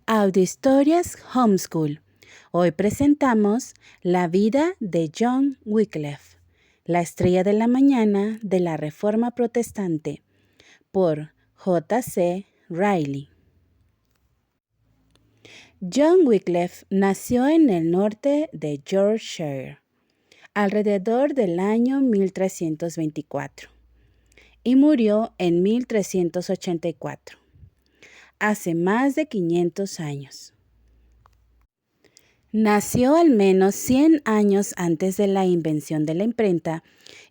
Audiohistorias Homeschool. Hoy presentamos la vida de John Wycliffe, la estrella de la mañana de la Reforma Protestante, por J. C. Riley. John Wycliffe nació en el norte de Yorkshire, alrededor del año 1324, y murió en 1384. Hace más de 500 años. Nació al menos 100 años antes de la invención de la imprenta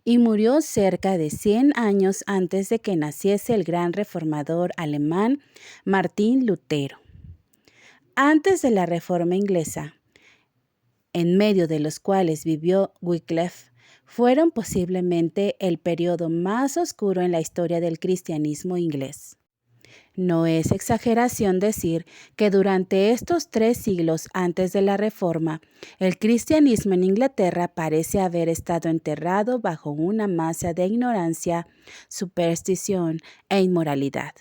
y murió cerca de 100 años antes de que naciese el gran reformador alemán Martín Lutero. Antes de la Reforma inglesa, en medio de los cuales vivió Wycliffe, fueron posiblemente el periodo más oscuro en la historia del cristianismo inglés. No es exageración decir que durante estos 3 siglos antes de la Reforma, el cristianismo en Inglaterra parece haber estado enterrado bajo una masa de ignorancia, superstición e inmoralidad.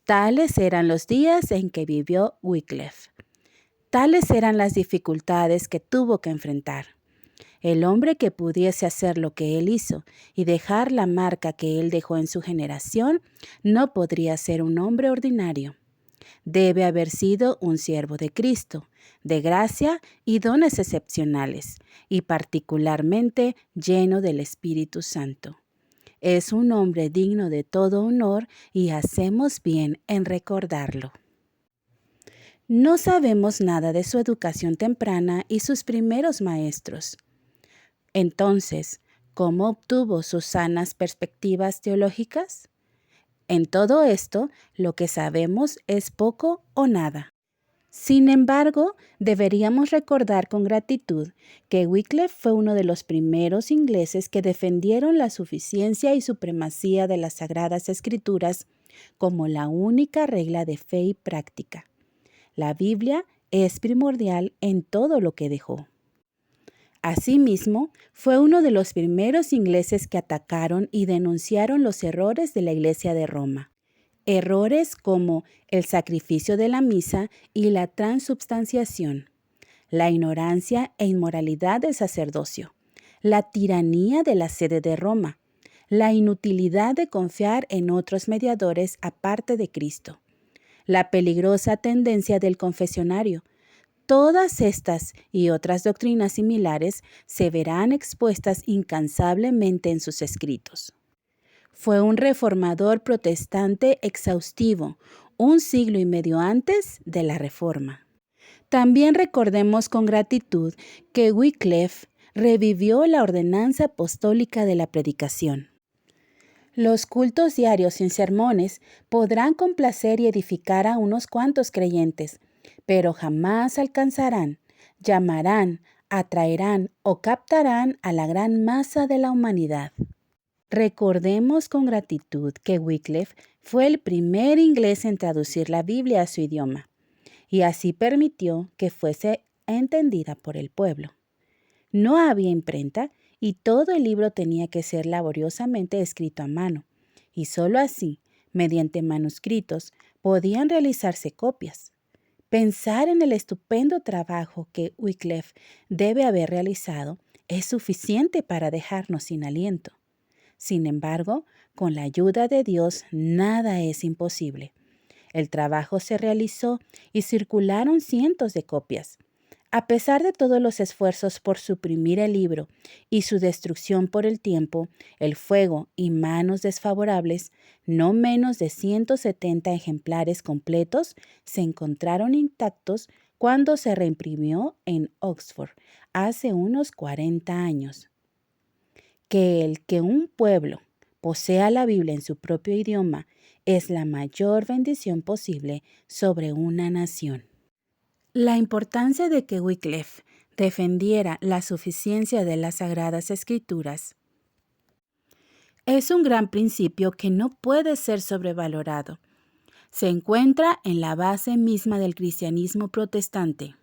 Tales eran los días en que vivió Wycliffe. Tales eran las dificultades que tuvo que enfrentar. El hombre que pudiese hacer lo que él hizo y dejar la marca que él dejó en su generación no podría ser un hombre ordinario. Debe haber sido un siervo de Cristo, de gracia y dones excepcionales, y particularmente lleno del Espíritu Santo. Es un hombre digno de todo honor y hacemos bien en recordarlo. No sabemos nada de su educación temprana y sus primeros maestros. Entonces, ¿cómo obtuvo sus sanas perspectivas teológicas? En todo esto, lo que sabemos es poco o nada. Sin embargo, deberíamos recordar con gratitud que Wycliffe fue uno de los primeros ingleses que defendieron la suficiencia y supremacía de las Sagradas Escrituras como la única regla de fe y práctica. La Biblia es primordial en todo lo que dejó. Asimismo, fue uno de los primeros ingleses que atacaron y denunciaron los errores de la Iglesia de Roma. Errores como el sacrificio de la misa y la transubstanciación, la ignorancia e inmoralidad del sacerdocio, la tiranía de la sede de Roma, la inutilidad de confiar en otros mediadores aparte de Cristo, la peligrosa tendencia del confesionario. Todas estas y otras doctrinas similares se verán expuestas incansablemente en sus escritos. Fue un reformador protestante exhaustivo, un siglo y medio antes de la Reforma. También recordemos con gratitud que Wycliffe revivió la ordenanza apostólica de la predicación. Los cultos diarios sin sermones podrán complacer y edificar a unos cuantos creyentes, pero jamás alcanzarán, llamarán, atraerán o captarán a la gran masa de la humanidad. Recordemos con gratitud que Wycliffe fue el primer inglés en traducir la Biblia a su idioma, y así permitió que fuese entendida por el pueblo. No había imprenta y todo el libro tenía que ser laboriosamente escrito a mano, y sólo así, mediante manuscritos, podían realizarse copias. Pensar en el estupendo trabajo que Wycliffe debe haber realizado es suficiente para dejarnos sin aliento. Sin embargo, con la ayuda de Dios nada es imposible. El trabajo se realizó y circularon cientos de copias. A pesar de todos los esfuerzos por suprimir el libro y su destrucción por el tiempo, el fuego y manos desfavorables, no menos de 170 ejemplares completos se encontraron intactos cuando se reimprimió en Oxford hace unos 40 años. Que un pueblo posea la Biblia en su propio idioma es la mayor bendición posible sobre una nación. La importancia de que Wycliffe defendiera la suficiencia de las Sagradas Escrituras es un gran principio que no puede ser sobrevalorado. Se encuentra en la base misma del cristianismo protestante.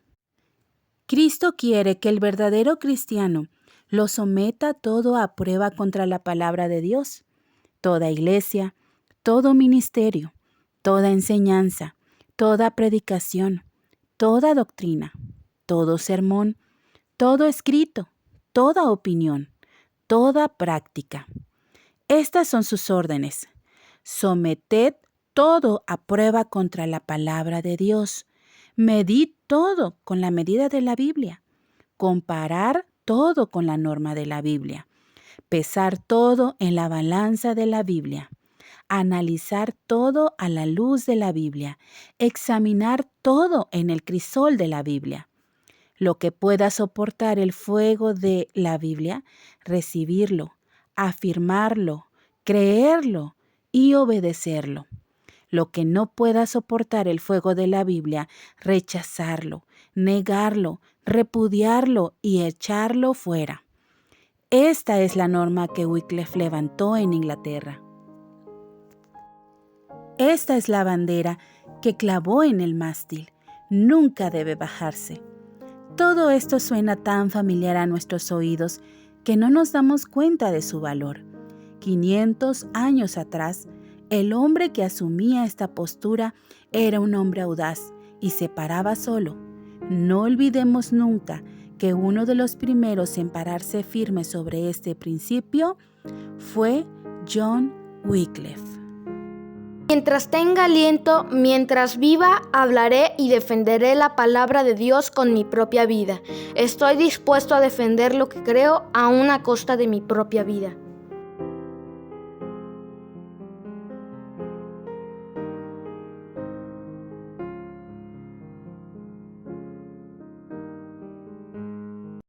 Cristo quiere que el verdadero cristiano lo someta todo a prueba contra la palabra de Dios. Toda iglesia, todo ministerio, toda enseñanza, toda predicación, toda doctrina, todo sermón, todo escrito, toda opinión, toda práctica. Estas son sus órdenes. Someted todo a prueba contra la palabra de Dios. Medid todo con la medida de la Biblia. Comparar todo con la norma de la Biblia. Pesar todo en la balanza de la Biblia. Analizar todo a la luz de la Biblia. Examinar todo en el crisol de la Biblia. Lo que pueda soportar el fuego de la Biblia, recibirlo, afirmarlo, creerlo y obedecerlo. Lo que no pueda soportar el fuego de la Biblia, rechazarlo, negarlo, repudiarlo y echarlo fuera. Esta es la norma que Wycliffe levantó en Inglaterra. Esta es la bandera que clavó en el mástil. Nunca debe bajarse. Todo esto suena tan familiar a nuestros oídos que no nos damos cuenta de su valor. 500 años atrás, el hombre que asumía esta postura era un hombre audaz y se paraba solo. No olvidemos nunca que uno de los primeros en pararse firme sobre este principio fue John Wycliffe. Mientras tenga aliento, mientras viva, hablaré y defenderé la palabra de Dios con mi propia vida. Estoy dispuesto a defender lo que creo aún a costa de mi propia vida.